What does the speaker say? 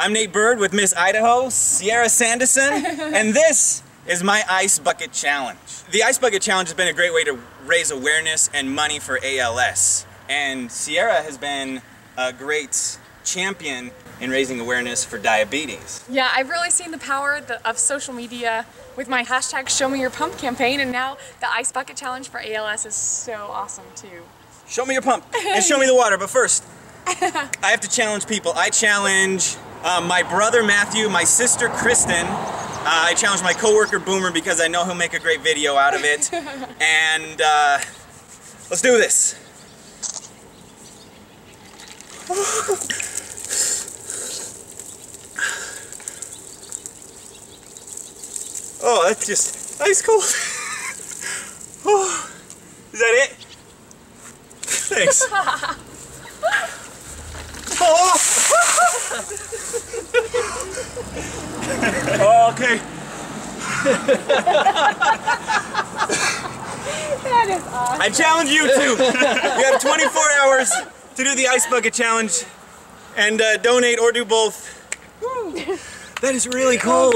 I'm Nate Bird with Miss Idaho, Sierra Sandison, and this is my Ice Bucket Challenge. The Ice Bucket Challenge has been a great way to raise awareness and money for ALS. And Sierra has been a great champion in raising awareness for diabetes. Yeah, I've really seen the power of social media with my hashtag Show Me Your Pump campaign, and now the Ice Bucket Challenge for ALS is so awesome too. Show me your pump and show me the water, but first, I have to challenge people. I challenge my brother Matthew, my sister Kristen. I challenge my coworker Boomer because I know he'll make a great video out of it. And let's do this. Oh, that's just ice cold. Oh, is that it? Thanks. Oh. Oh, okay. That is awesome. I challenge you too. You have 24 hours to do the Ice Bucket Challenge and donate or do both. That is really cold.